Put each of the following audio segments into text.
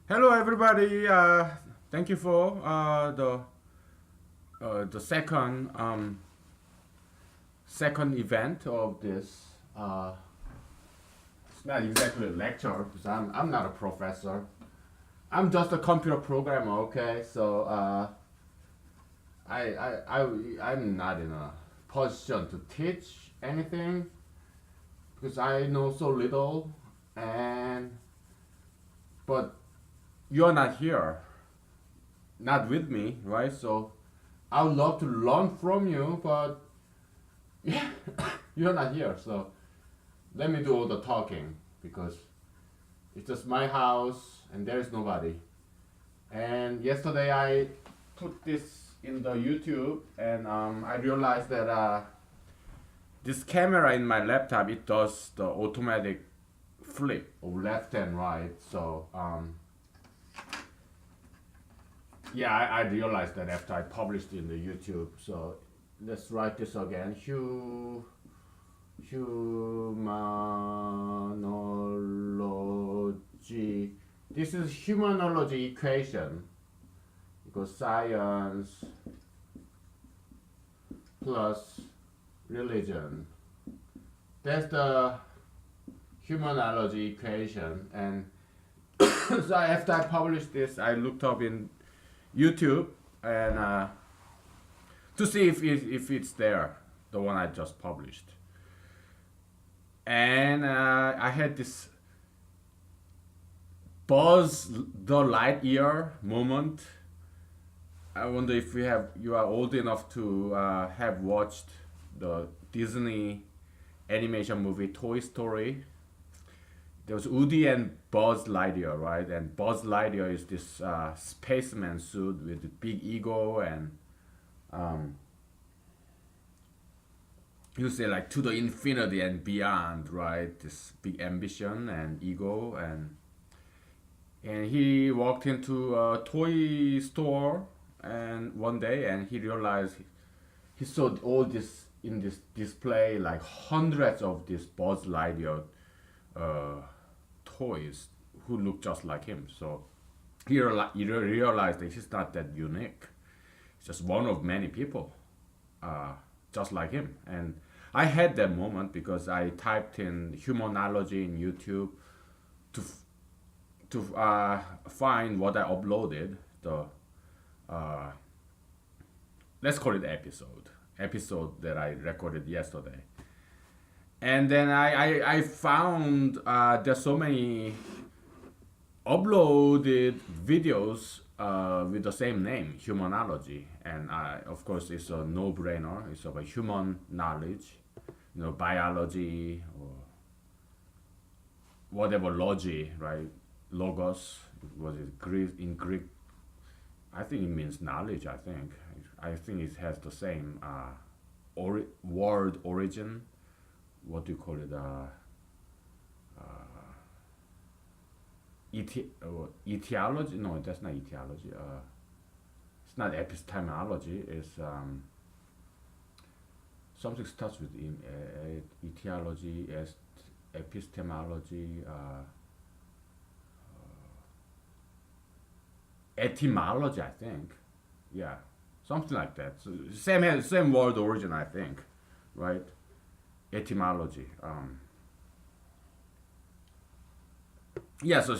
Hello, everybody. Thank you for the second event of this. It's not exactly a lecture because I'm not a professor. I'm just a computer programmer. Okay, so I'm not in a position to teach anything because I know so little, and but you're not here, not with me, right? So I would love to learn from you, but yeah, you're not here. So let me do all the talking because it's just my house and there's nobody. And yesterday I put this in the YouTube, and I realized that this camera in my laptop, it does the automatic flip of left and right. So yeah, I realized that after I published it in the YouTube. So let's write this again. Humanology. This is humanology equation because science plus religion. That's the humanology equation. And so after I published this, I looked up in YouTube and to see if it's there, the one I just published. And I had this Buzz the Lightyear moment. I wonder if you are old enough to have watched the Disney animation movie Toy Story. There was Woody and Buzz Lightyear, right? And Buzz Lightyear is this spaceman suit with a big ego and um, you say like to the infinity and beyond, right? This big ambition and ego, and he walked into a toy store and one day and he realized he saw all this in this display, like hundreds of these Buzz Lightyear uh, toys who look just like him. So he realized that he's not that unique. He's just one of many people, just like him. And I had that moment because I typed in humanology in YouTube to find what I uploaded. The uh, let's call it episode that I recorded yesterday. And then I found there's so many uploaded videos with the same name, Humanology, and of course it's a no-brainer. It's about human knowledge, biology or whatever logy, right? Logos, was it Greek in Greek? I think it means knowledge. I think it has the same word origin. What do you call it? Etiology? No, that's not etiology. It's not epistemology. It's something starts with etiology, epistemology, etymology. I think, yeah, something like that. So same word origin. I think, right? Etymology. Yeah, so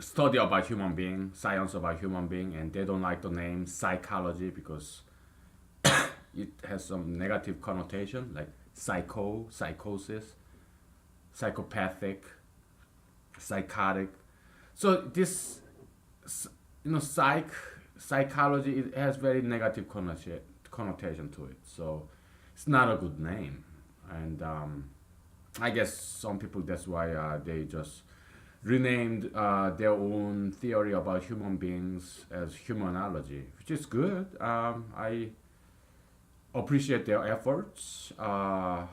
study about human being, science about human being, and they don't like the name psychology because it has some negative connotation like psychosis, psychopathic, psychotic. So this, psychology, it has very negative connotation to it. So it's not a good name, and I guess some people, that's why they just renamed their own theory about human beings as humanology, which is good. I appreciate their efforts. I'm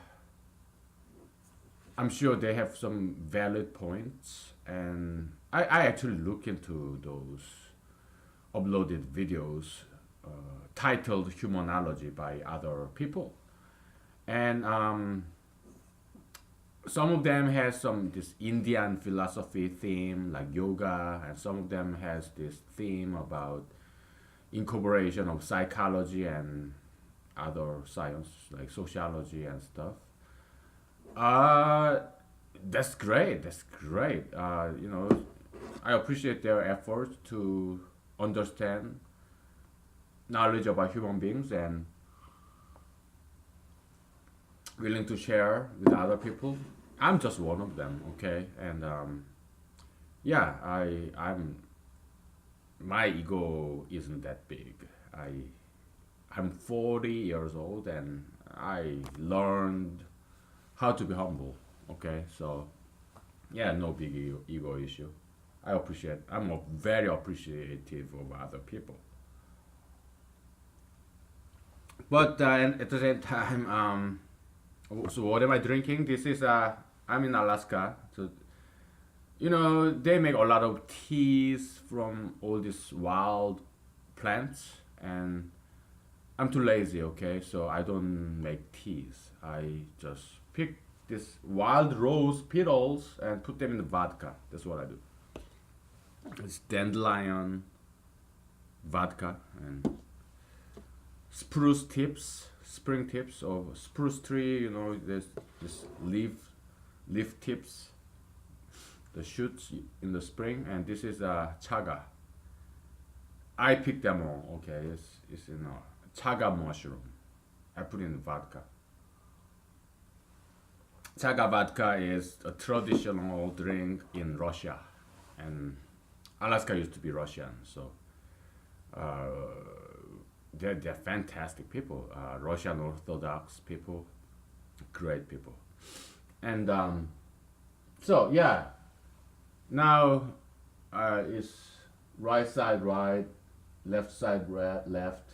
sure they have some valid points, and I actually look into those uploaded videos titled Humanology by other people. And some of them has some this Indian philosophy theme like yoga, and some of them has this theme about incorporation of psychology and other science like sociology and stuff. Uh, that's great. That's great. I appreciate their efforts to understand knowledge about human beings and willing to share with other people. I'm just one of them, okay? And yeah, I'm my ego isn't that big. I'm 40 years old and I learned how to be humble. Okay, so yeah, no big ego issue. Very appreciative of other people. But and at the same time, so what am I drinking? I'm in Alaska, so they make a lot of teas from all these wild plants, and I'm too lazy. Okay, so I don't make teas. I just pick these wild rose petals and put them in the vodka. That's what I do. It's dandelion vodka and spruce tips, spring tips of spruce tree. There's this leaf tips, the shoots in the spring, and this is a chaga. I picked them all. Okay, it's in a chaga mushroom. I put in vodka. Chaga vodka is a traditional drink in Russia, and Alaska used to be Russian, so uh, they're fantastic people. Russian Orthodox people, great people, and so yeah. Now it's right side right, left side left.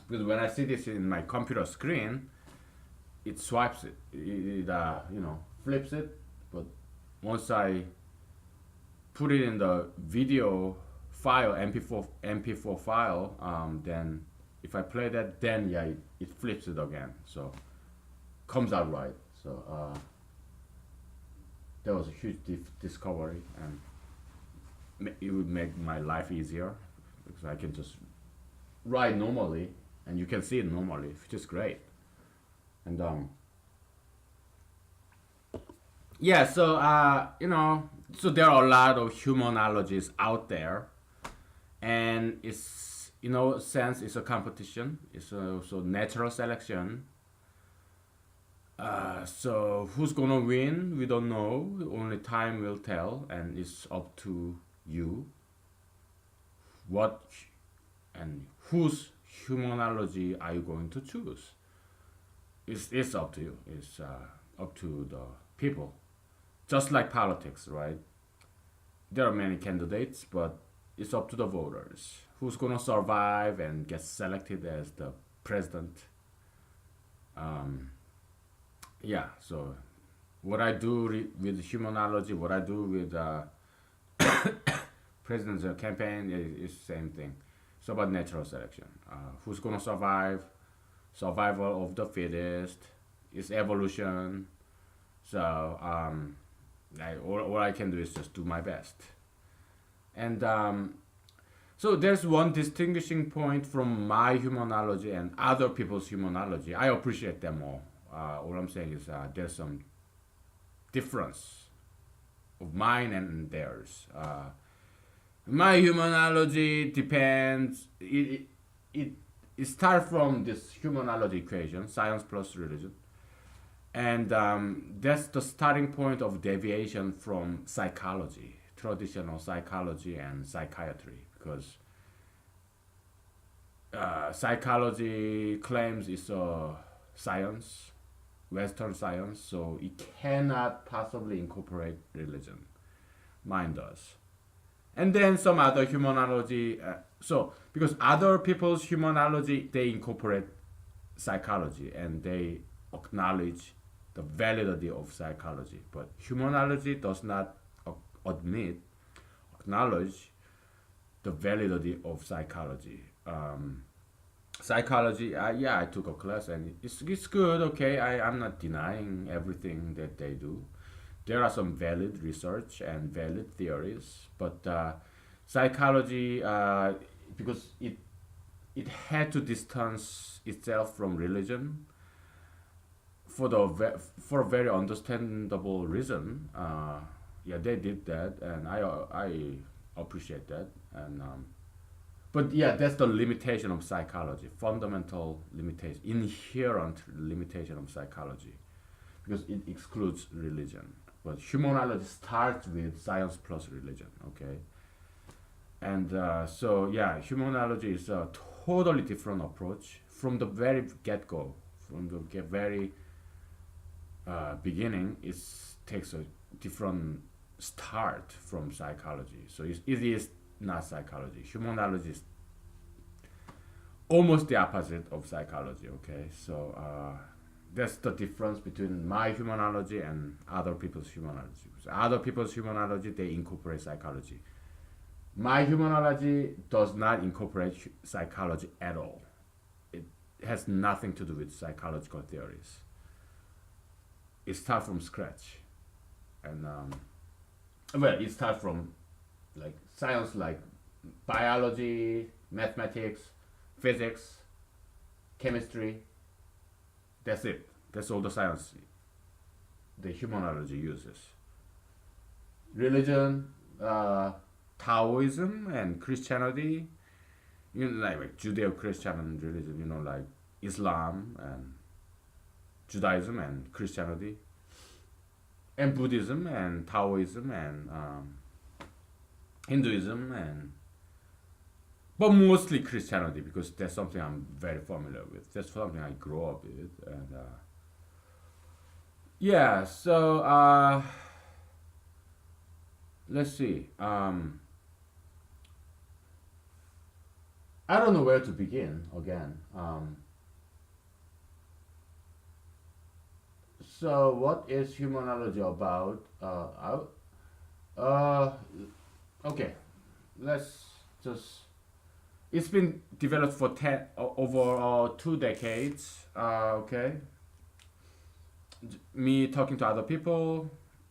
Because when I see this in my computer screen, it swipes it. It flips it. But once I put it in the video file, MP4 file, then if I play that, then yeah, it flips it again. So comes out right. So that was a huge discovery, and it would make my life easier because I can just write normally, and you can see it normally, which is great. And yeah, so so there are a lot of humanologies out there, and it's sense it's a competition. It's also natural selection. So who's gonna win? We don't know. Only time will tell, and it's up to you. What and whose humanology are you going to choose? It's up to you. It's up to the people. Just like politics, right? There are many candidates, but it's up to the voters. Who's gonna survive and get selected as the president? Um, yeah. So what I do with humanology, what I do with presidential campaign is the same thing. It's about natural selection. Who's gonna survive? Survival of the fittest. It's evolution. So all I can do is just do my best. And so there's one distinguishing point from my humanology and other people's humanology. I appreciate them all. All I'm saying is there's some difference of mine and theirs. My humanology depends. It starts from this humanology equation, science plus religion, and that's the starting point of deviation from psychology, traditional psychology and psychiatry, because psychology claims it's a science, Western science, so it cannot possibly incorporate religion. Mine does. And then some other humanology. So because other people's humanology, they incorporate psychology and they acknowledge the validity of psychology, but humanology does not admit, acknowledge the validity of psychology. Psychology, yeah, I took a class and it's good. Okay, I'm not denying everything that they do. There are some valid research and valid theories, but psychology, because it had to distance itself from religion for a very understandable reason. Yeah, they did that, and I appreciate that. And but yeah, that's the limitation of psychology, fundamental limitation, inherent limitation of psychology, because it excludes religion. But humanology starts with science plus religion. Okay, and so yeah, humanology is a totally different approach from the very get go, from the very beginning. It takes a different start from psychology. So it is not psychology. Humanology is almost the opposite of psychology. Okay, so that's the difference between my humanology and other people's humanology. So other people's humanology, they incorporate psychology. My humanology does not incorporate psychology at all. It has nothing to do with psychological theories. It starts from scratch, and well, it starts from like science, like biology, mathematics, physics, chemistry. That's it. That's all the science the humanology uses. Religion, Taoism, and Christianity. You know, like Judeo-Christian religion. You know, like Islam and Judaism and Christianity, and Buddhism and Taoism and Hinduism, and but mostly Christianity, because that's something I'm very familiar with. That's something I grew up with, and yeah. So let's see. I don't know where to begin again. So what is humanology about? Uh, okay, let's just. It's been developed for over 2 decades. Okay, me talking to other people,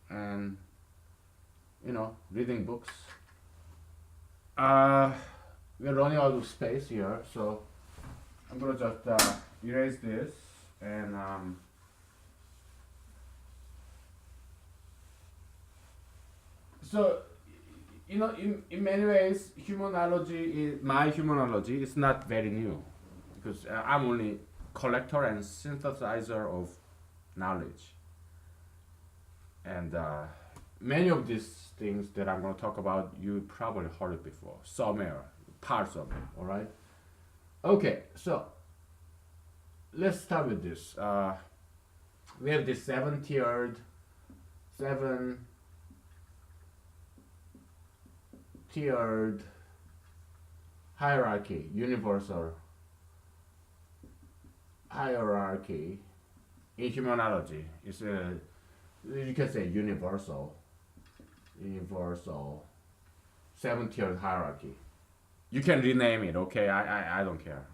and reading books. Uh, we're running out of space here, so I'm gonna just erase this, and so in many ways, my humanology is not very new, because I'm only collector and synthesizer of knowledge, and many of these things that I'm going to talk about, you probably heard it before, somewhere, parts of it. All right. Okay, so let's start with this. We have this seven tiered hierarchy, universal hierarchy in humanology. It's a, you can say universal seven tiered hierarchy. You can rename it, okay? I don't care.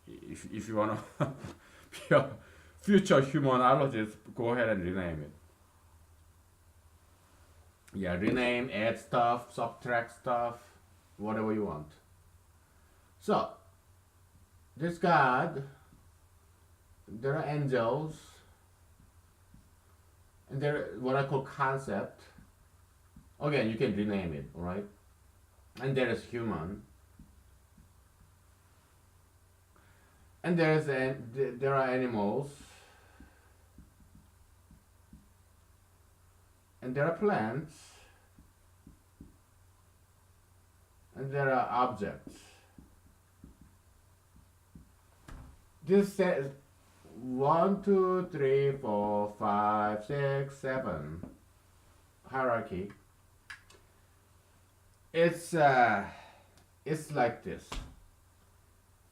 If you wanna be a future humanologist, go ahead and rename it. Yeah, rename, add stuff, subtract stuff, whatever you want. So, this God, there are angels, and there are what I call concept. Again, you can rename it, alright? And there is human, and there are animals, and there are plants, and there are objects. This says 1, 2, 3, 4, 5, 6, 7 hierarchy. It's like this.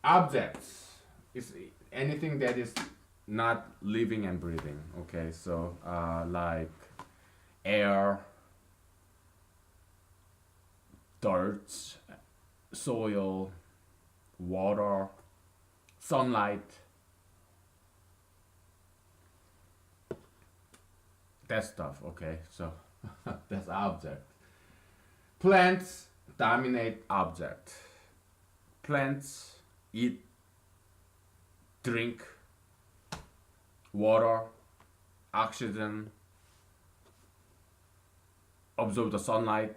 Objects is anything that is not living and breathing. Okay, so like air, dirt, soil, water, sunlight, that stuff. Okay, so that's object. Plants dominate object. Plants eat, drink, water, oxygen, absorb the sunlight.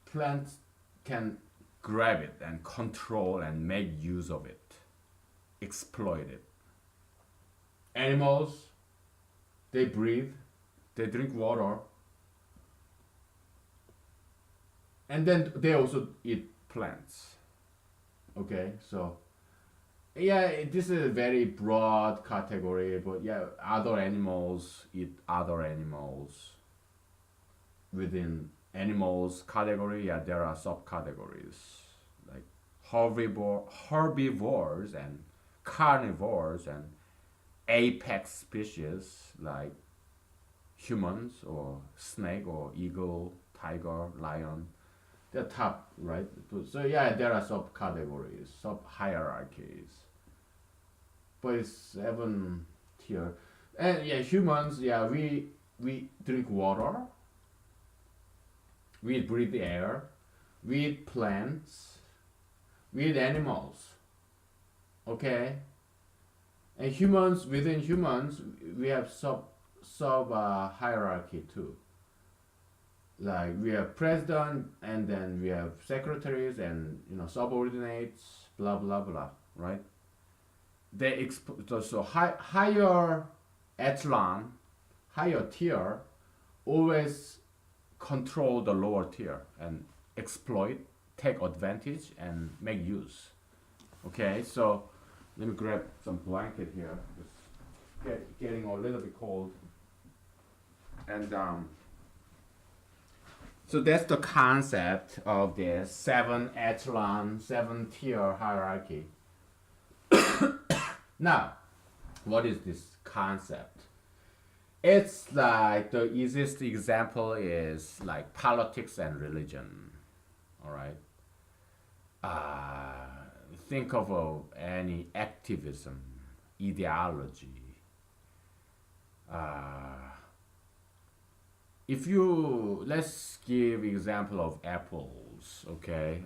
Plants can grab it and control and make use of it, exploit it. Animals, they breathe, they drink water, and then they also eat plants. Okay, so yeah, this is a very broad category, but yeah, other animals eat other animals. Within animals category, yeah, there are subcategories like herbivores and carnivores and apex species like humans or snake or eagle, tiger, lion. They're top, right? So yeah, there are subcategories, sub hierarchies, but it's 7 tier. And yeah, humans, yeah, we drink water, we breathe air, we eat plants, we eat animals. Okay, and humans, within humans, we have sub hierarchy too. Like we have president, and then we have secretaries, and subordinates, blah blah blah. Right? So higher echelon, higher tier, always control the lower tier and exploit, take advantage, and make use. Okay, so let me grab some blanket here. It's getting a little bit cold, and so that's the concept of the 7 echelon, 7 tier hierarchy. Now, what is this concept? It's like the easiest example is like politics and religion. All right. Think of any activism, ideology. If you let's give example of apples, okay.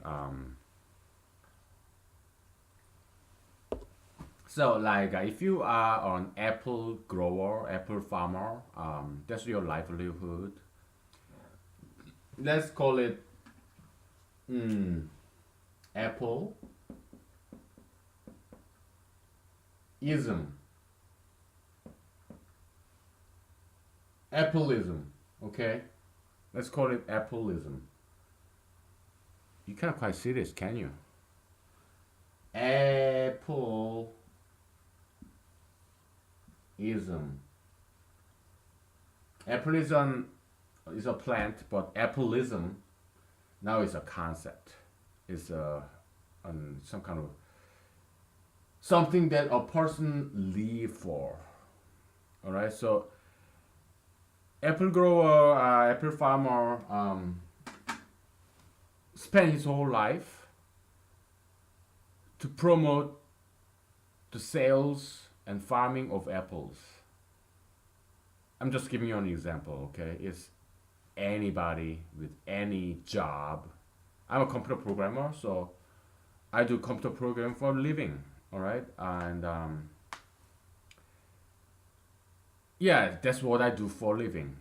So like if you are an apple grower, apple farmer, that's your livelihood. Let's call it apple ism, appleism. Okay, let's call it appleism. You can't quite see this, can you? Appleism. Appleism is a plant, but appleism now is a concept. It's some kind of something that a person live for. All right, so apple grower, apple farmer, spend his whole life to promote the sales and farming of apples. I'm just giving you an example, okay? It's anybody with any job. I'm a computer programmer, so I do computer program for a living, all right? And yeah, that's what I do for a living.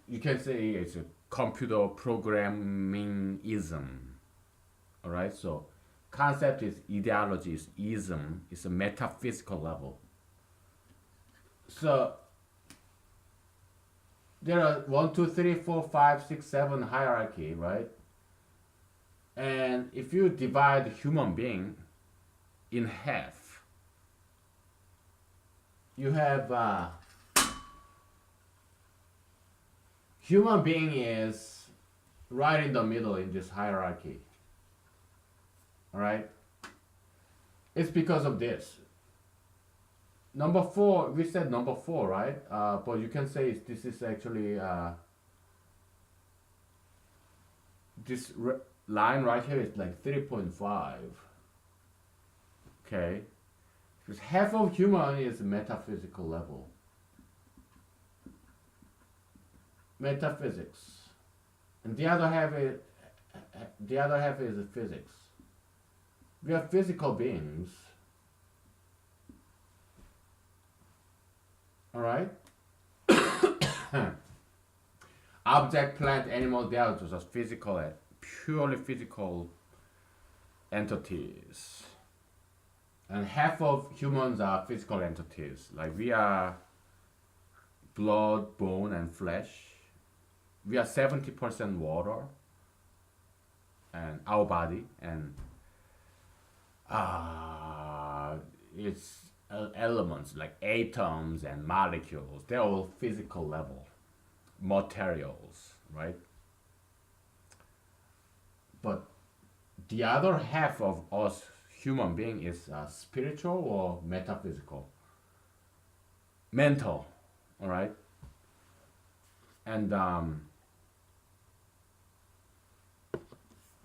You can say it's a computer programmingism, all right? So concept is ideology, is ism, it's a metaphysical level. So there are 1, 2, 3, 4, 5, 6, 7 hierarchy, right? And if you divide human being in half, you have human being is right in the middle in this hierarchy. All right? It's because of this. Number 4, we said number 4, right? But you can say this is actually this line right here is like 3.5. Okay, Because half of human is metaphysical level. Metaphysics. And the other half is physics. We are physical beings. Alright? Object, plant, animal, they are just physical, purely physical entities. And half of humans are physical entities. Like we are blood, bone, and flesh. We are 70% water, and our body, and it's elements like atoms and molecules. They're all physical level materials, right? But the other half of us human being is spiritual or metaphysical, mental, all right? And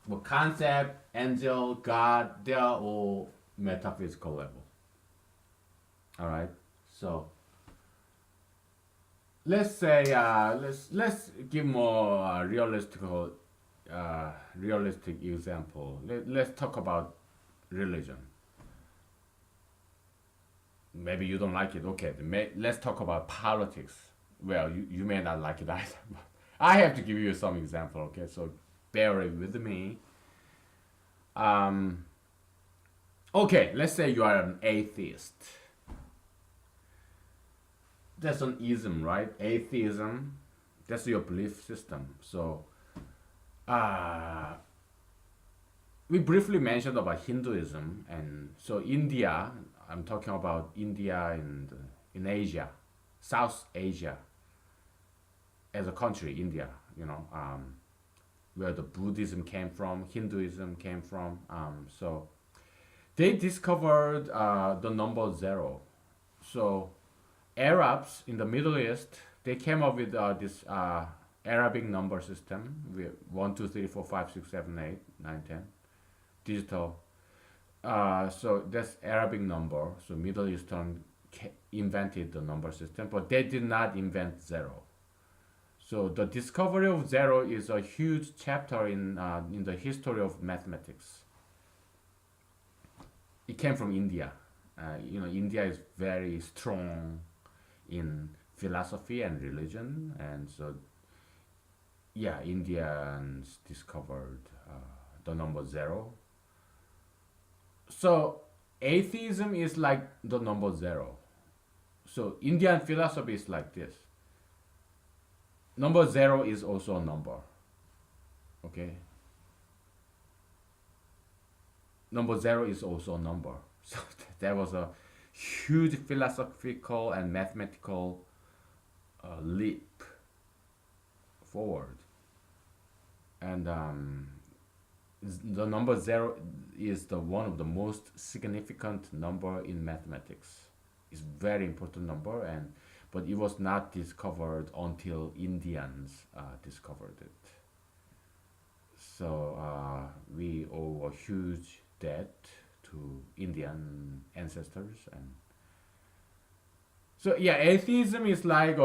well, concept, angel, God, they are all metaphysical level. All right. So let's say let's give more realistic example. Let's talk about religion. Maybe you don't like it. Okay, let's talk about politics. Well, you may not like it either. But I have to give you some example. Okay, so bear with me. Okay, let's say you are an atheist. That's an ism, right? Atheism, that's your belief system. So, we briefly mentioned about Hinduism, and so India. I'm talking about India and in Asia, South Asia, as a country, India. You know, where the Buddhism came from, Hinduism came from. So they discovered the number zero. So Arabs in the Middle East, they came up with this Arabic number system with 1, 2, 3, 4, 5, 6, 7, 8, 9, 10 digital. So that's Arabic number. So Middle Eastern invented the number system, but they did not invent zero. So the discovery of zero is a huge chapter in the history of mathematics. It came from India. India is very strong in philosophy and religion, and so yeah, Indians discovered the number zero. So atheism is like the number zero. So Indian philosophy is like this. Number zero is also a number. Okay. Number zero is also a number. So that was a huge philosophical and mathematical leap forward. And the number zero is the one of the most significant number in mathematics. It's very important number, but it was not discovered until Indians discovered it. So we owe a huge debt to Indian ancestors, and so yeah, atheism is like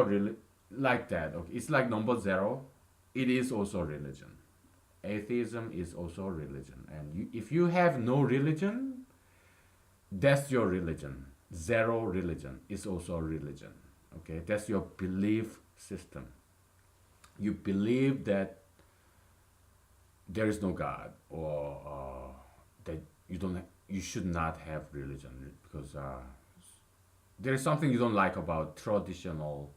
like that. Okay, it's like number zero. It is also religion. Atheism is also religion, and if you have no religion, that's your religion. Zero religion is also religion. Okay, that's your belief system. You believe that there is no God, or that you should not have religion because there is something you don't like about traditional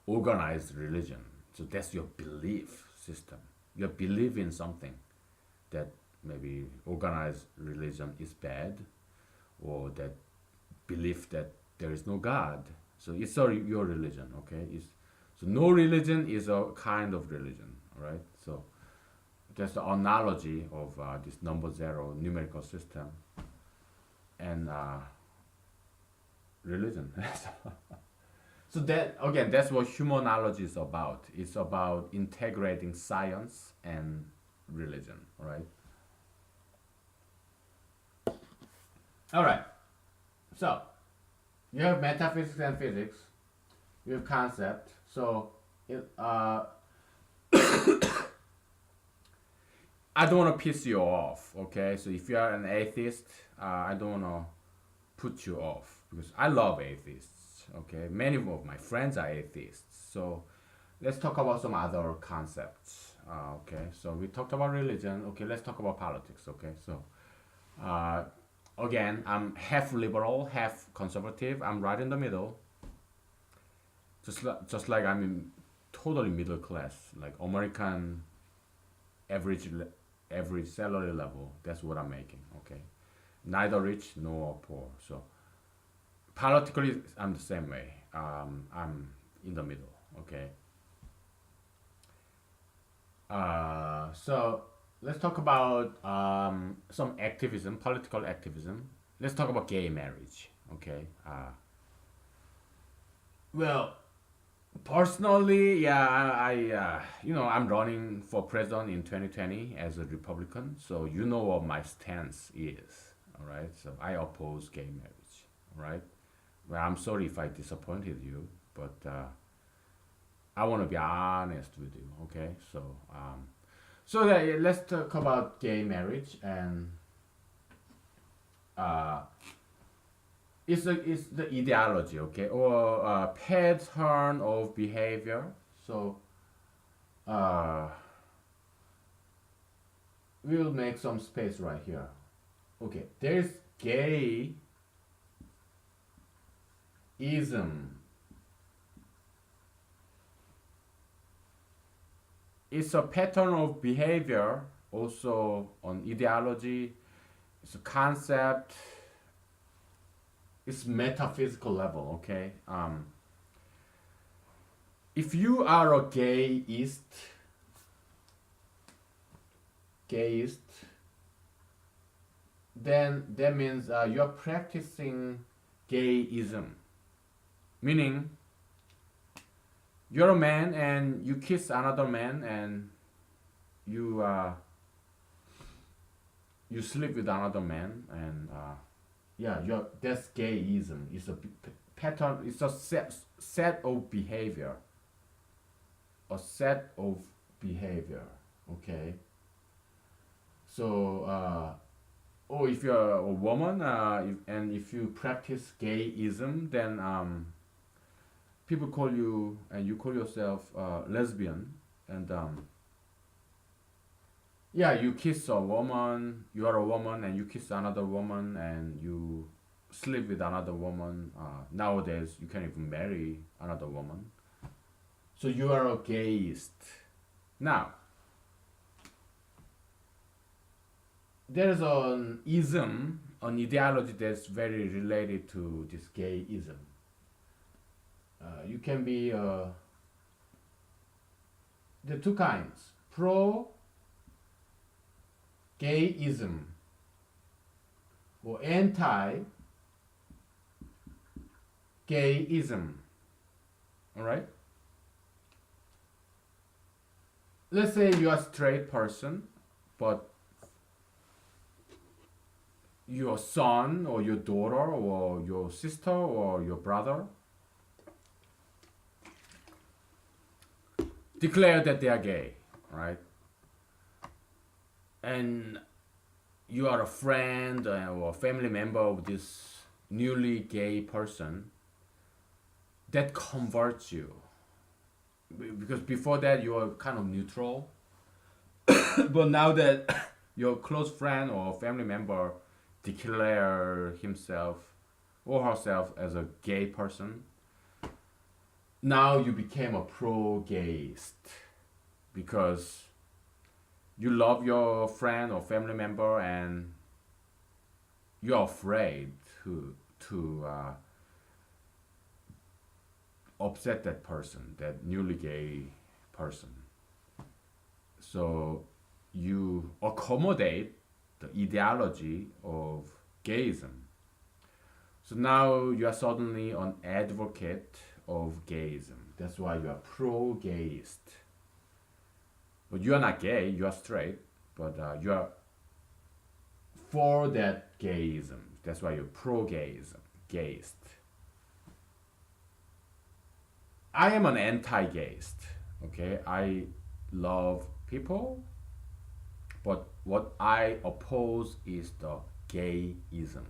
organized religion. So that's your belief system. You believe in something that maybe organized religion is bad, or that belief that there is no God. So it's your religion, okay? So no religion is a kind of religion, all right? So that's the analogy of this number zero numerical system and religion. So that again, that's what humanology is about. It's about integrating science and religion, all right? All right. So You have metaphysics and physics. You have concept. So it, I don't want to piss you off. Okay, so if you are an atheist, I don't want to put you off because I love atheists. Okay, many of my friends are atheists. So let's talk about some other concepts. Okay, so we talked about religion. Okay, let's talk about politics. Okay, so uh, again, I'm half liberal, half conservative. I'm right in the middle. Just like I'm in totally middle class, like American average average salary level. That's what I'm making. Okay, neither rich nor poor. So politically, I'm the same way. I'm in the middle. Okay. So let's talk about some activism, political activism. Let's talk about gay marriage. Okay. Well, personally, yeah, I'm running for president in 2020 as a Republican, so you know what my stance is. All right. So I oppose gay marriage. All right. Well, I'm sorry if I disappointed you, but I want to be honest with you. Okay. So yeah, let's talk about gay marriage and uh, it's the ideology, okay, or pattern of behavior. So uh, we'll make some space right here. Okay, there's gayism. It's a pattern of behavior, also on ideology. It's a concept. It's metaphysical level, okay? If you are a gayist, then that means you're practicing gayism. Meaning, you're a man and you kiss another man and you you sleep with another man and yeah, that's gayism. It's a pattern. It's a set of behavior. A set of behavior. Okay. So, or if you're a woman, if you practice gayism, then people call you and you call yourself lesbian, and yeah, you kiss a woman, you are a woman and you kiss another woman and you sleep with another woman. Nowadays, you can't even marry another woman. So you are a gayist. Now, there's an ism, an ideology that's very related to this gayism. You can be, there are two kinds, pro gayism or anti gayism. All right? Let's say you're a straight person, but your son or your daughter or your sister or your brother declare that they are gay, right? And you are a friend or a family member of this newly gay person that converts you, because before that you were kind of neutral. But now that your close friend or family member declare himself or herself as a gay person, now you became a pro-gayist because you love your friend or family member and you're afraid to upset that person, that newly gay person. So you accommodate the ideology of gayism. So now you are suddenly an advocate of gayism. That's why you are pro-gayist. But you are not gay, you are straight, but you are for that gayism. That's why you're pro-gayism, gayist. I am an anti-gayist. Okay, I love people, but what I oppose is the gayism.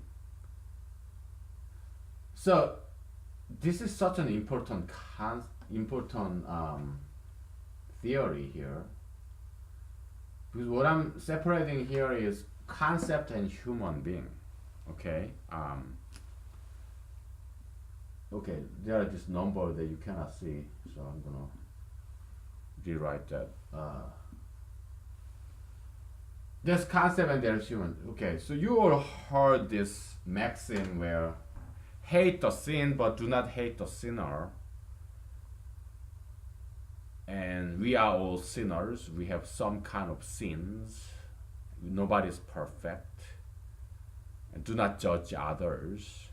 So this is such an important theory here, because what I'm separating here is concept and human being. Okay. Okay. There are this number that you cannot see, so I'm gonna rewrite that. There's concept and there's human. Okay. So you all heard this maxim where hate the sin but do not hate the sinner. And we are all sinners. We have some kind of sins. Nobody's perfect. And do not judge others.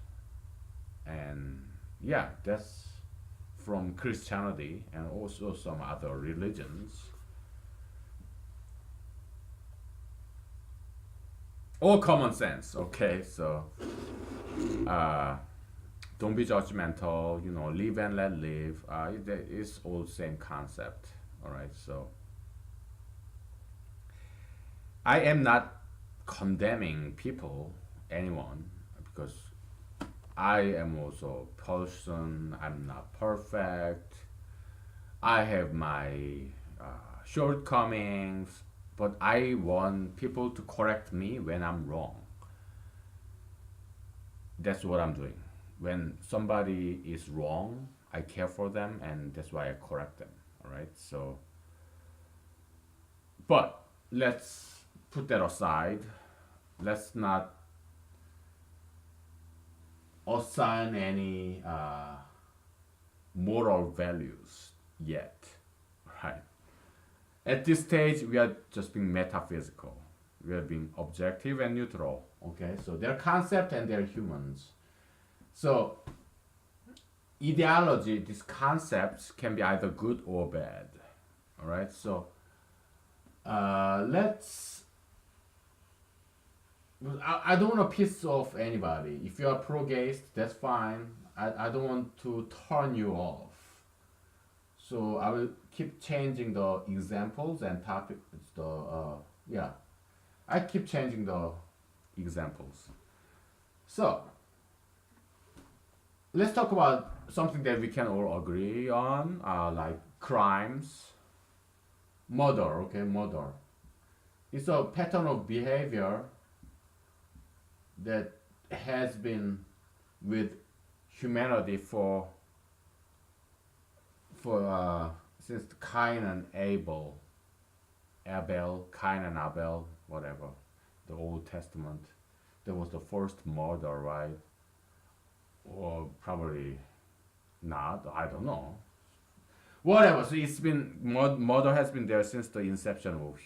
And yeah, that's from Christianity and also some other religions. All common sense, okay? So, uh, don't be judgmental, live and let live. It's all same concept, all right? So, I am not condemning people, anyone, because I am also a person. I'm not perfect. I have my shortcomings, but I want people to correct me when I'm wrong. That's what I'm doing. When somebody is wrong, I care for them, and that's why I correct them. All right. So, but let's put that aside. Let's not assign any moral values yet, right? At this stage, we are just being metaphysical. We are being objective and neutral. Okay, so they're concept and they're humans. So ideology, these concepts can be either good or bad. All right, so let's. I don't want to piss off anybody. If you are pro-gayist, that's fine. I don't want to turn you off. So I will keep changing the examples and topics. Yeah, I keep changing the examples. So let's talk about something that we can all agree on, like crimes, murder. Okay, murder. It's a pattern of behavior that has been with humanity for since Cain and Cain and Abel, whatever, the Old Testament. That was the first murder, right? Or probably not. I don't know. Whatever. So it's been murder has been there since the inception of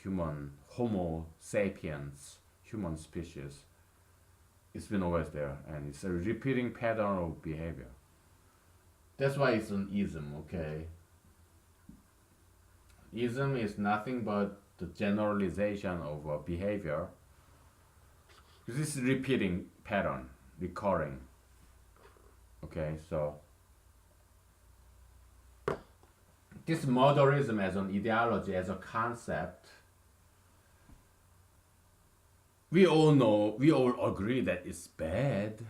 Homo sapiens, human species. It's been always there, and it's a repeating pattern of behavior. That's why it's an ism, okay? Ism is nothing but the generalization of a behavior. This is repeating pattern, recurring. Okay, so this modernism as an ideology, as a concept, we all agree that it's bad.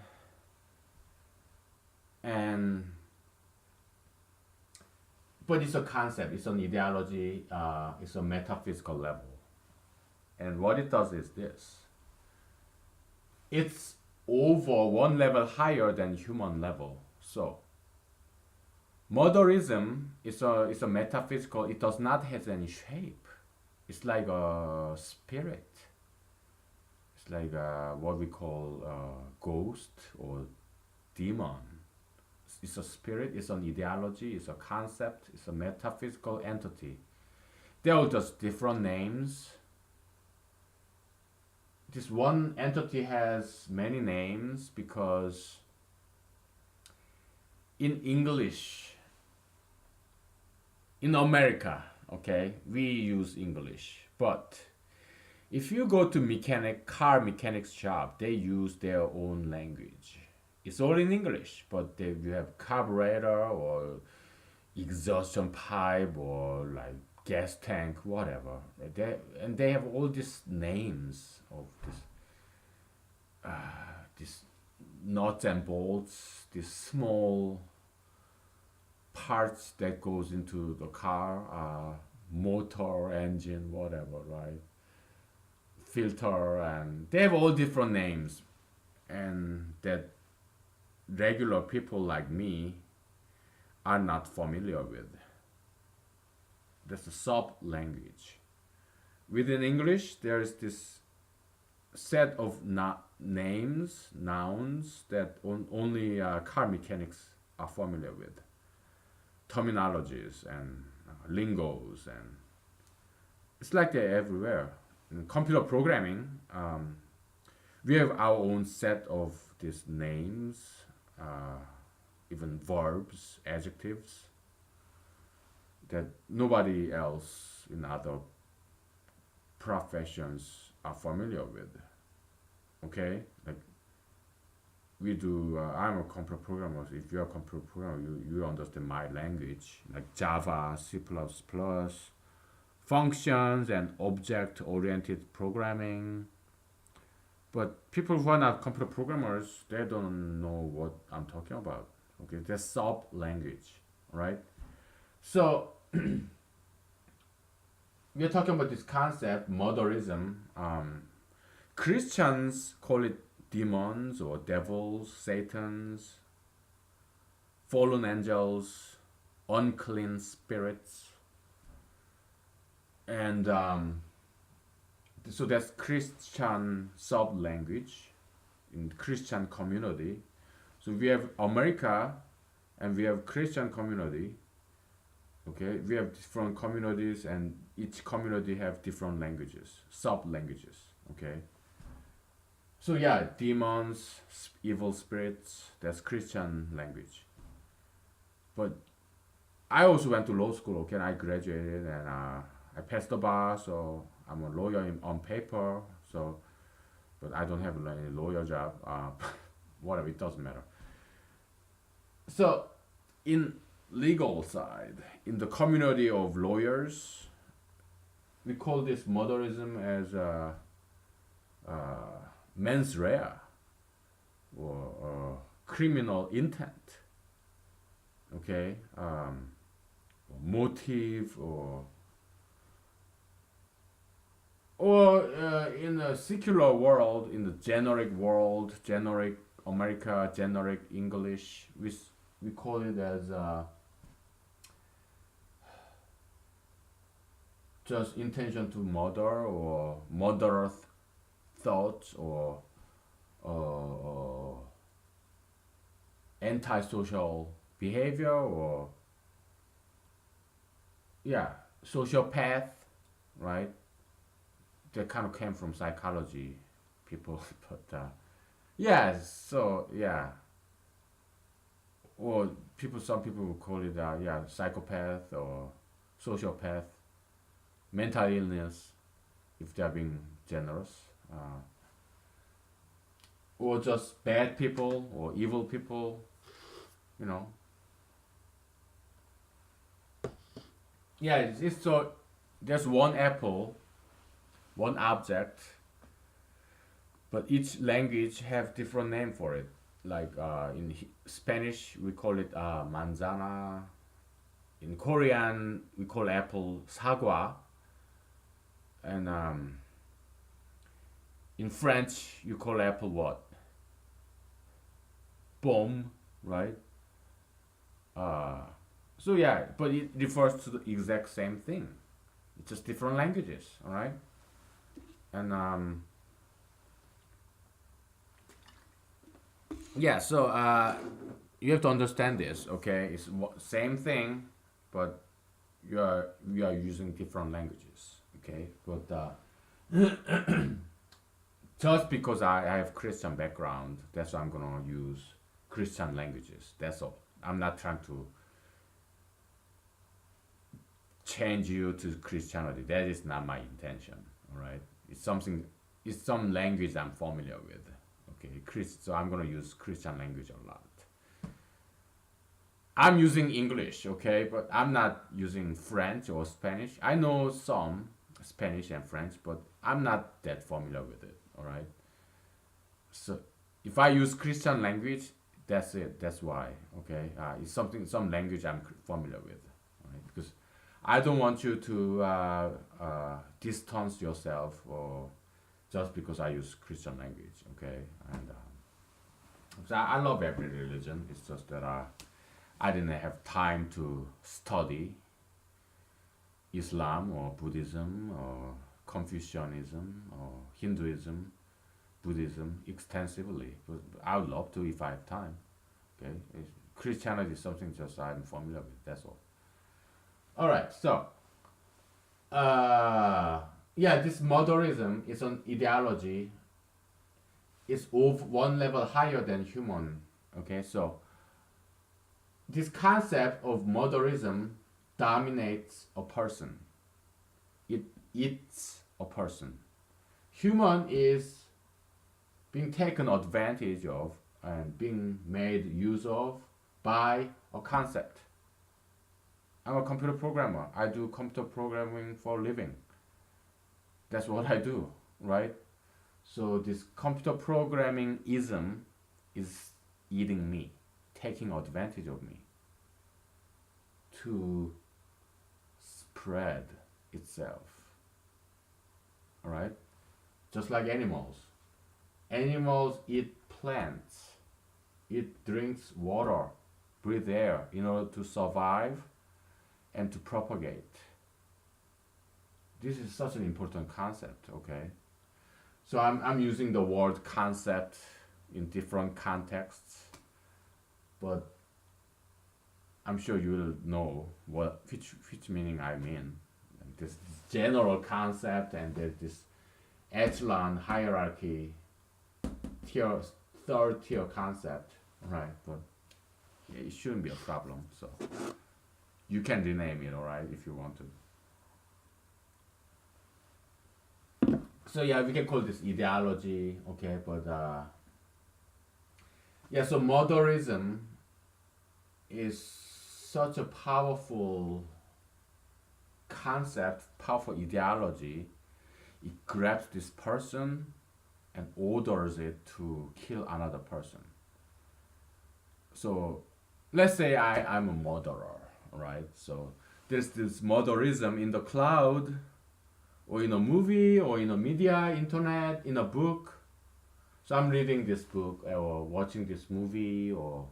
But it's a concept, it's an ideology, it's a metaphysical level. And what it does is this. It's over one level higher than human level. So modernism is a metaphysical, it does not have any shape. It's like a spirit. It's like what we call ghost or demon. It's a spirit, it's an ideology, it's a concept, it's a metaphysical entity. They're all just different names. This one entity has many names because in English, in America, okay, we use English. But if you go to car mechanics shop, they use their own language. It's all in English, but you have carburetor or exhaustion pipe or like gas tank, whatever. They have all these names of this nuts and bolts, these small parts that goes into the car, motor, engine, whatever, right? Filter, and they have all different names, and that regular people like me are not familiar with. That's a sub language. Within English, there is this set of names, nouns that only car mechanics are familiar with, terminologies and lingos, and it's like they're everywhere. In computer programming, we have our own set of these names, uh, even verbs, adjectives that nobody else in other professions are familiar with. Okay, like we do. I'm a computer programmer. So if you're a computer programmer, you understand my language, like Java, C++, functions and object-oriented programming. But people who are not computer programmers, they don't know what I'm talking about. Okay, that's sub language, right? So we're talking about this concept, modernism. Christians call it demons or devils, satans, fallen angels, unclean spirits, and so that's Christian sub language in Christian community. So we have America, and we have Christian community. Okay, we have different communities, and each community have different languages, sub languages. Okay, so yeah, demons, evil spirits, that's Christian language. But I also went to law school. Okay, and I graduated, and I passed the bar, so I'm a lawyer on paper. So, but I don't have any lawyer job. Whatever, it doesn't matter. So, in legal side, in the community of lawyers, we call this modernism as mens rea, or criminal intent. Okay, motive, or in a secular world, in the generic world, generic America, generic English, we call it as just intention to murder, or murderous thoughts, or antisocial behavior, or yeah, sociopath, right? That kind of came from psychology people, but yeah, so yeah, or some people would call it yeah, psychopath or sociopath, mental illness, if they're being generous, or just bad people or evil people, you know. Yeah, it's so there's one apple, one object, but each language have different name for it. Like in Spanish we call it manzana. In Korean we call apple sagwa, and in French you call apple what? Pomme, right? Uh, so yeah, but it refers to the exact same thing. It's just different languages, all right? And yeah, so you have to understand this, okay? It's same thing, but we are using different languages, okay? But just because I have Christian background, that's why I'm gonna use Christian languages. That's all. I'm not trying to change you to Christianity. That is not my intention. All right. It's something. It's some language I'm familiar with. Okay. So I'm gonna use Christian language a lot. I'm using English, okay, but I'm not using French or Spanish. I know some Spanish and French, but I'm not that familiar with it. All right. So if I use Christian language, that's it. That's why. Okay. It's something, some language I'm familiar with. All right? Because I don't want you to distance yourself, or just because I use Christian language. Okay. And so I love every religion. It's just that I didn't have time to study Islam or Buddhism or Confucianism or Hinduism, Buddhism extensively. But I would love to if I have time. Okay, Christianity is something just I'm familiar with. That's all. All right. So, yeah, this modernism is an ideology. It's of one level higher than human. Okay, so this concept of modernism dominates a person. It eats a person. Human is being taken advantage of and being made use of by a concept. I'm a computer programmer. I do computer programming for a living. That's what I do, right? So this computer programming ism is eating me, taking advantage of me to spread itself. All right? Just like animals. Animals eat plants, it drinks water, breathe air in order to survive and to propagate. This is such an important concept, okay? So I'm using the word concept in different contexts, but I'm sure you will know which meaning I mean. This general concept, and there's this echelon hierarchy tier, third tier concept, right? But yeah, it shouldn't be a problem. So you can rename it, all right, if you want to. So yeah, we can call this ideology, okay? But yeah, so modernism is such a powerful concept, powerful ideology. It grabs this person and orders it to kill another person. So let's say I'm a murderer, right? So there's this murderism in the cloud, or in a movie, or in a media, internet, in a book. So I'm reading this book or watching this movie or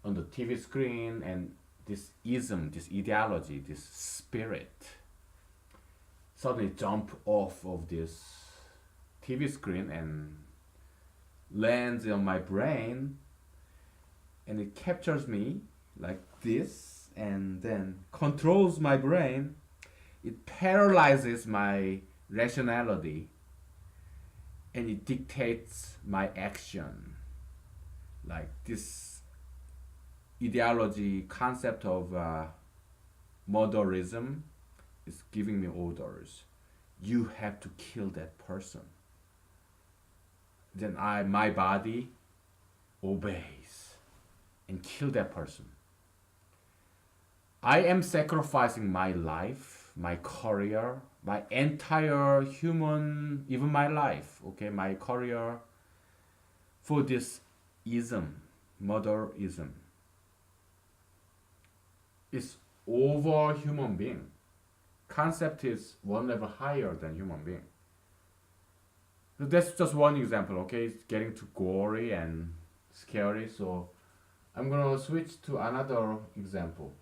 on the TV screen, and this ism, this ideology, this spirit suddenly jump off of this TV screen and lands on my brain, and it captures me like this and then controls my brain. It paralyzes my rationality, and it dictates my action. Like this ideology concept of murderism is giving me orders. You have to kill that person. Then my body obeys and kill that person. I am sacrificing my life, my career, my entire human, even my life, okay, my career, for this ism, murderism. It's over human being. Concept is one level higher than human being. So that's just one example, okay? It's getting too gory and scary, so I'm gonna switch to another example.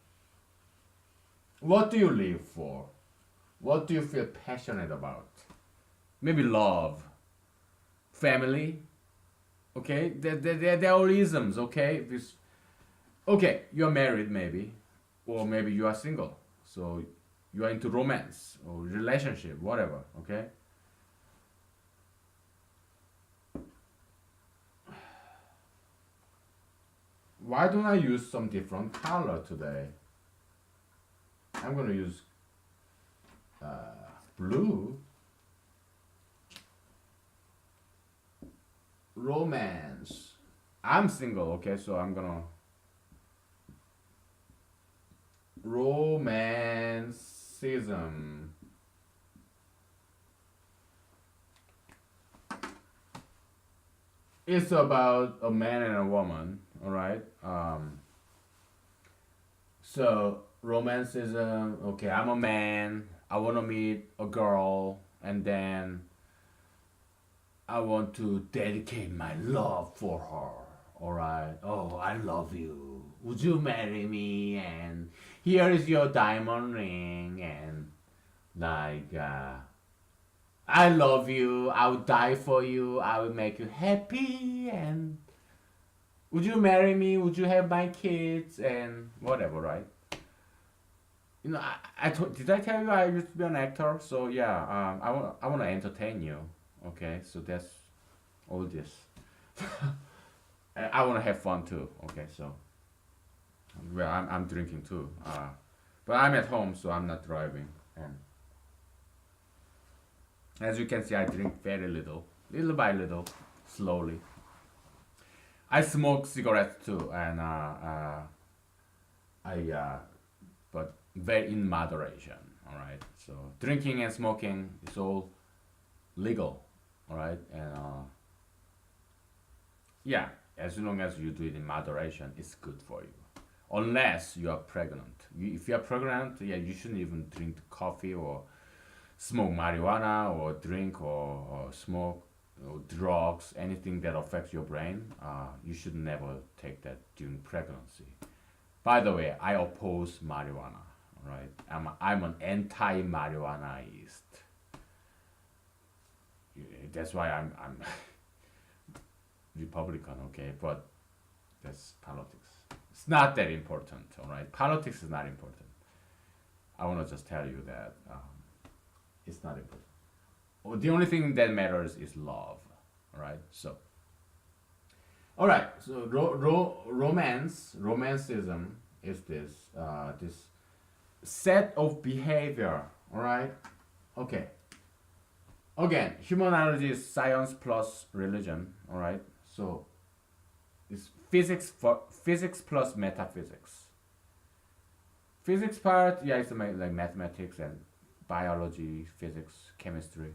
What do you live for? What do you feel passionate about? Maybe love, family, okay? They're all isms, okay? Okay, you're married maybe, or maybe you are single, so you are into romance or relationship, whatever, okay? Why don't I use some different color today? I'm gonna use blue. Romance. I'm single, okay, so I'm gonna romanticism. It's about a man and a woman, all right? So romanticism. Okay, I'm a man. I want to meet a girl, and then I want to dedicate my love for her. All right. Oh, I love you. Would you marry me? And here is your diamond ring, and like, I love you. I will die for you. I will make you happy. And would you marry me? Would you have my kids? And whatever, right? Did I tell you I used to be an actor? So yeah, I want to entertain you. Okay, so that's all this. I want to have fun too. Okay, so well, I'm drinking too. But I'm at home, so I'm not driving. And as you can see, I drink very little by little, slowly. I smoke cigarettes too, and but very in moderation. All right. So drinking and smoking is all legal. All right, and yeah, as long as you do it in moderation, it's good for you. Unless you are pregnant. If you are pregnant, yeah, you shouldn't even drink coffee or smoke marijuana or drink or smoke or drugs, anything that affects your brain. You should never take that during pregnancy. By the way, I oppose marijuana. Right, I'm an anti-marijuanaist. That's why I'm Republican. Okay, but that's politics. It's not that important. All right, politics is not important. I want to just tell you that it's not important. The only thing that matters is love. All right, so all right, so romanticism is this set of behavior. All right, okay. Again, humanology is science plus religion. All right, so it's physics plus metaphysics. Physics part, yeah, it's like mathematics and biology, physics, chemistry.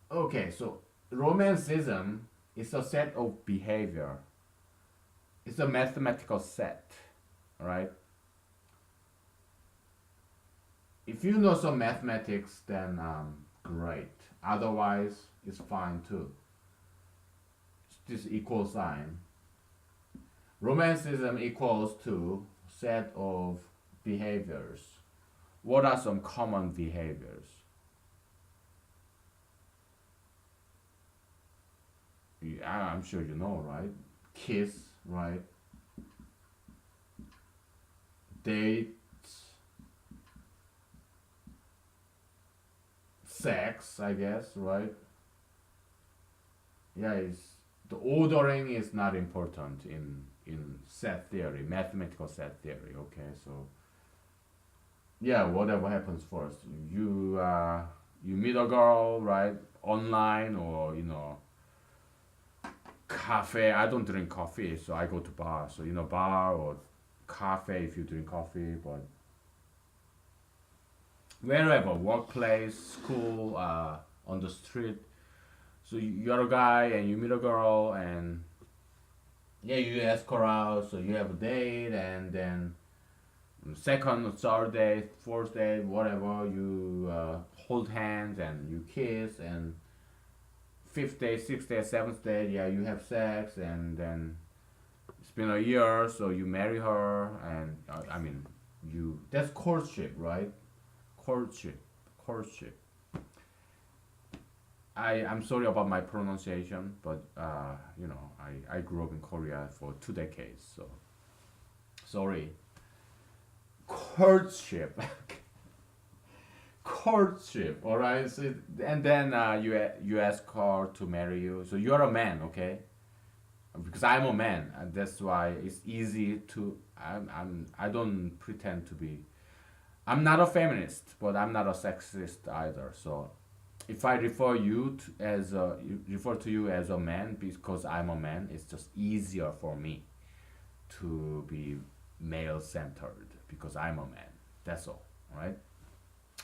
Okay, so romanticism is a set of behavior. It's a mathematical set, right? If you know some mathematics, then great. Otherwise, it's fine too. It's this equal sign. Romanticism equals to set of behaviors. What are some common behaviors? I'm sure you know, right? Kiss, right? Date, sex, I guess, right? Yeah, it's the ordering is not important in set theory, mathematical set theory. Okay, so yeah, whatever happens first, you meet a girl, right? Online or cafe. I don't drink coffee, so I go to bar. So bar or cafe if you drink coffee, but wherever, workplace, school, on the street. So you're a guy and you meet a girl and yeah, you ask her out. So you have a date and then second, third date, fourth date, whatever, you hold hands and you kiss and fifth date, sixth date, seventh date, yeah, you have sex and then it's been a year, so you marry her and I mean, that's courtship, right? Courtship, courtship. I'm sorry about my pronunciation, but I grew up in Korea for 2 decades, so sorry. Courtship, courtship. All right, so, and then you ask her to marry you. So you're a man, okay? Because I'm a man, and that's why it's easy to. I don't pretend to be. I'm not a feminist, but I'm not a sexist either. So if I refer to you as a man because I'm a man, it's just easier for me to be male centered. because I'm a man. That's all, right?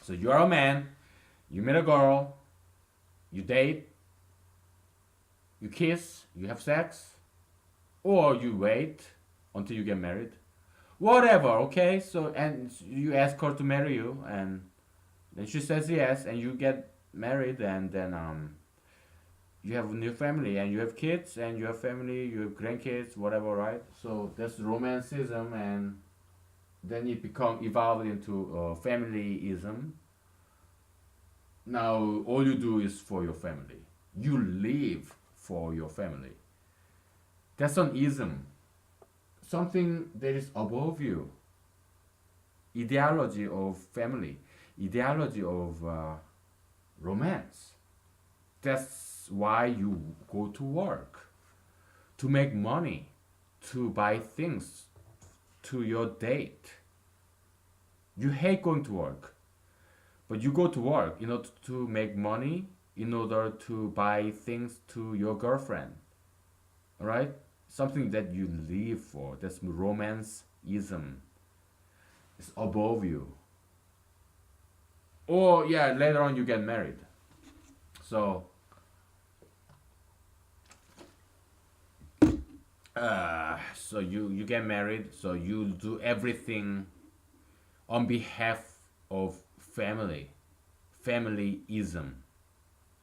So you're a man, you meet a girl, you date, you kiss, you have sex, or you wait until you get married. Whatever, okay? So, and you ask her to marry you, and then she says yes, and you get married, and then you have a new family, and you have kids, and you have family, you have grandkids, whatever, right? So that's romanticism, and then it become evolved into familyism. Now all you do is for your family. You live for your family. That's an ism, something that is above you. Ideology of family, ideology of romance. That's why you go to work, to make money, to buy things, to your date. You hate going to work, but you go to work in order to make money, in order to buy things to your girlfriend. All right? Something that you live for. That's romanceism. It's above you. Or yeah, later on you get married. So so you get married, so you do everything on behalf of family. Familyism.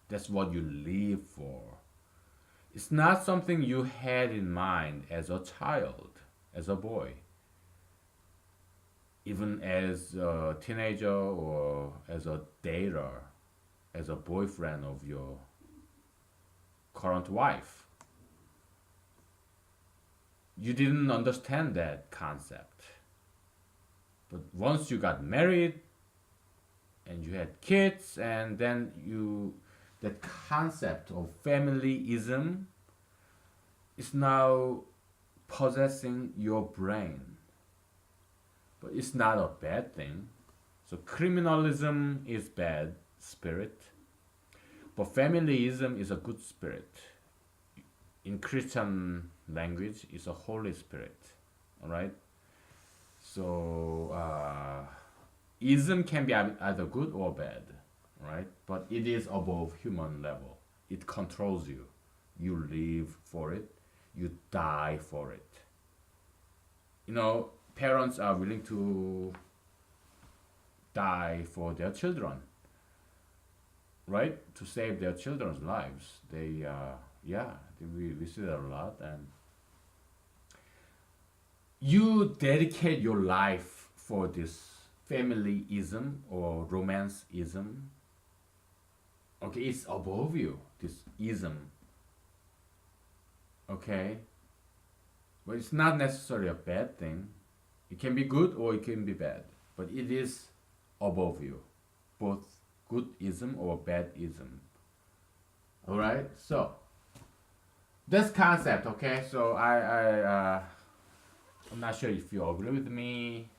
That's what you live for. It's not something you had in mind as a child, as a boy, even as a teenager or as a dater, as a boyfriend of your current wife. You didn't understand that concept. But once you got married and you had kids, and then you, that concept of familyism is now possessing your brain. But it's not a bad thing. So criminalism is bad spirit, but familyism is a good spirit. In Christian language, it's a Holy Spirit. All right. So ism can be either good or bad, right? But it is above human level. It controls you. You live for it. You die for it. You know, parents are willing to die for their children, right? To save their children's lives. They, we see that a lot. And you dedicate your life for this familyism or romanceism. Okay, it's above you, this ism. Okay? But it's not necessarily a bad thing. It can be good or it can be bad. But it is above you. Both good ism or bad ism. Alright? So this concept, okay? So I'm not sure if you agree with me.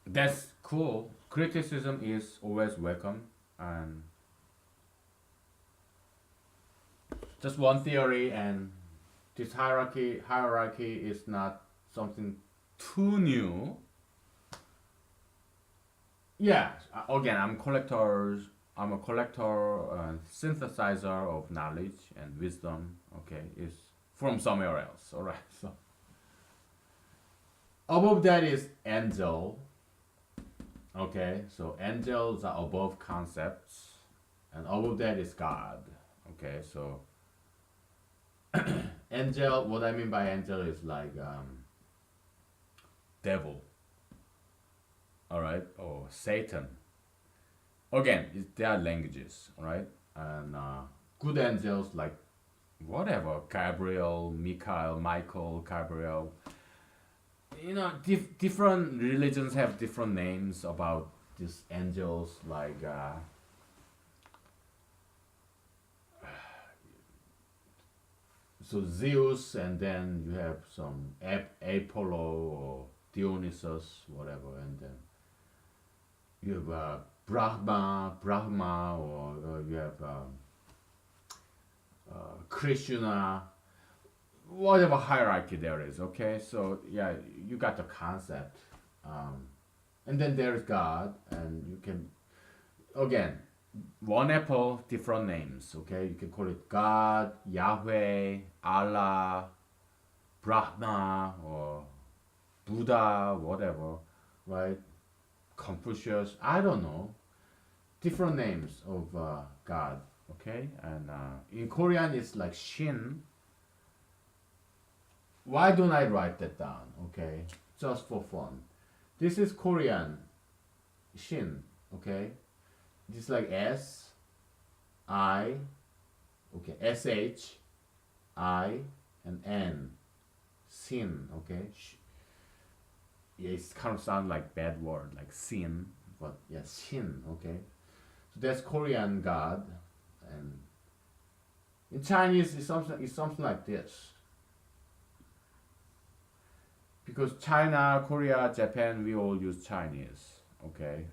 That's cool. Criticism is always welcome, and just one theory, and this hierarchy is not something too new. Yeah, again, I'm a collector and synthesizer of knowledge and wisdom. Okay, is from somewhere else. All right. So above that is angel. Okay, so angels are above concepts, and above that is God. Okay, so angel. What I mean by angel is like devil. All right, or Satan. Again, there are languages, right? And good angels like whatever, Gabriel, Michael, Gabriel. You know, different religions have different names about these angels, like so Zeus, and then you have some Apollo or Dionysus, whatever, and then you have Brahma, or you have Krishna. whatever hierarchy there is. Okay, so yeah, you got the concept, and then there's God, and you can again one apple, different names. Okay, you can call it God, Yahweh, Allah, Brahma, or Buddha, whatever, right? Confucius, I don't know, different names of God. Okay, and in Korean it's like Shin. Why don't I write that down? Okay, just for fun. This is Korean Shin. Okay, this is like S I. Okay, SH I and N. Sin. Okay. Yeah, it's kind of sound like bad word like sin, but yeah, Shin. Okay, so that's Korean God, and in Chinese it's something like this. Because China, Korea, Japan, we all use Chinese. Okay,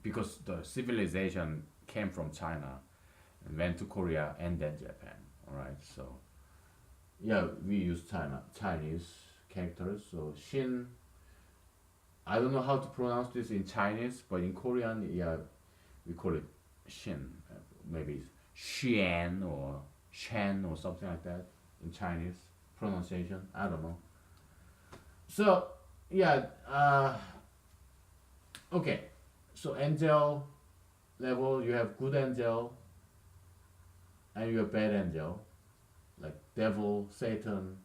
because the civilization came from China and went to Korea and then Japan. All right, so yeah, we use Chinese characters. So Shin, I don't know how to pronounce this in Chinese, but in Korean, yeah, we call it Shin. Maybe Xian or Shan or something like that in Chinese pronunciation. I don't know. So yeah, okay. So angel level, you have good angel and you have bad angel, like devil, Satan,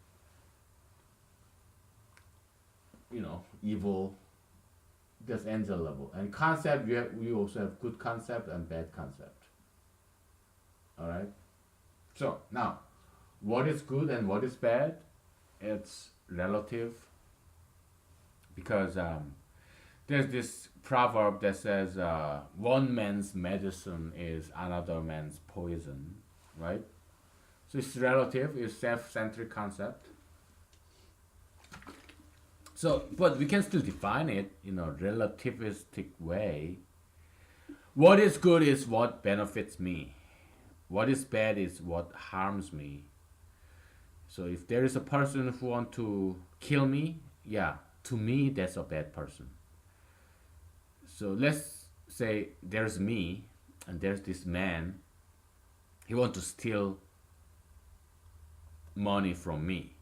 evil. That's angel level. And concept, you also have good concept and bad concept. All right. So now, what is good and what is bad? It's relative because there's this proverb that says one man's medicine is another man's poison, right? So it's relative, it's self-centric concept. So, but we can still define it in a relativistic way. What is good is what benefits me. What is bad is what harms me. So if there is a person who want to kill me, yeah, to me that's a bad person. So let's say there's me and there's this man. He want to steal money from me.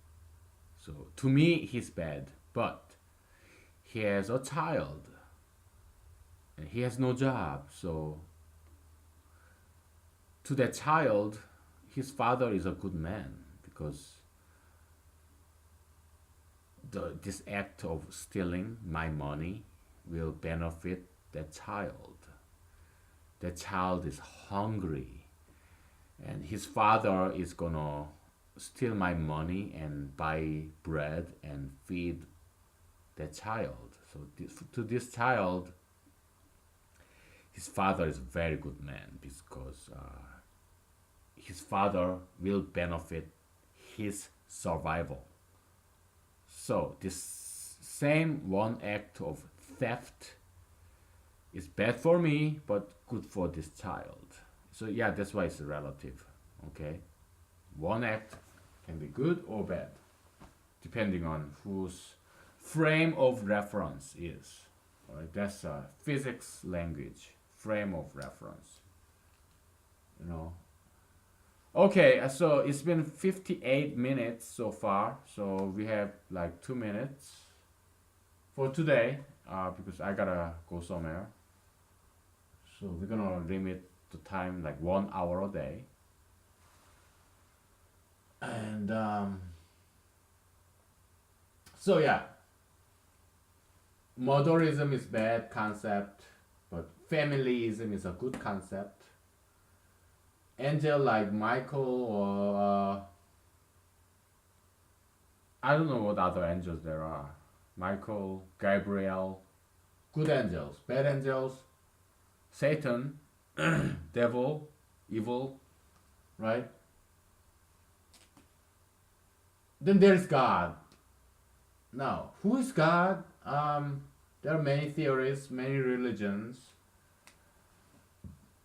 So to me he's bad, but he has a child and he has no job. So to that child, his father is a good man because this act of stealing my money will benefit that child. That child is hungry, and his father is gonna steal my money and buy bread and feed that child. So to this child, his father is a very good man because his father will benefit his survival. So this same one act of theft is bad for me, but good for this child. So yeah, that's why it's relative. Okay, one act can be good or bad, depending on whose frame of reference is. All right, that's a physics language. Frame of reference. You know. Okay, so it's been 58 minutes so far. So we have like 2 minutes for today because I gotta go somewhere. So we're gonna limit the time like 1 hour a day. And so yeah, motherism is bad concept, but familyism is a good concept. Angel like Michael or I don't know what other angels there are. Michael, Gabriel, good angels, bad angels, Satan, devil, evil, right? Then there's God. Now, who is God? There are many theories, many religions.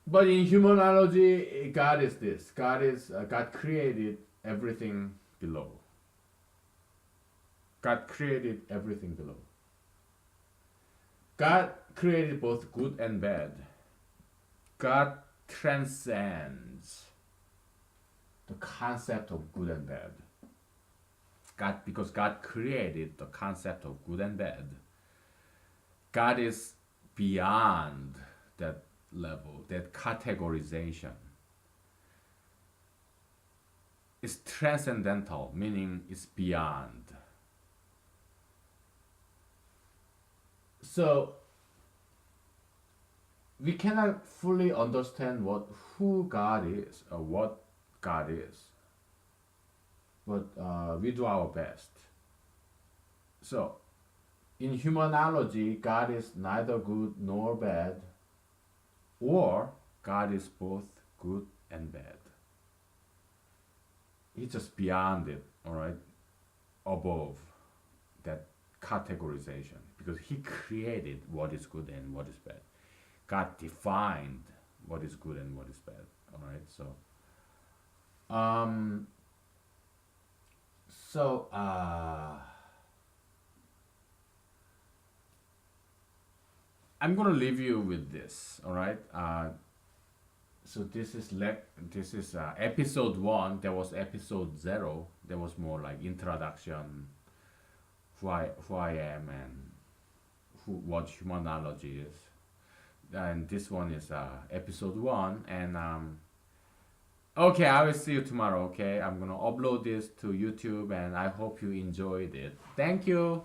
But in humanology, God is this. God created everything below. God created everything below. God created both good and bad. God transcends the concept of good and bad. Because God created the concept of good and bad. God is beyond that level, that categorization. It's transcendental, meaning it's beyond. So we cannot fully understand who God is or what God is, but we do our best. So in humanology, God is neither good nor bad, or God is both good and bad. He's just beyond it, all right, above that categorization, because he created what is good and what is bad. God defined what is good and what is bad. All right, I'm gonna leave you with this. All right. So this is episode 1. There was episode 0. There was more like introduction, who I am and what humanology is. And this one is episode 1. And okay, I will see you tomorrow. Okay, I'm gonna upload this to YouTube, and I hope you enjoyed it. Thank you.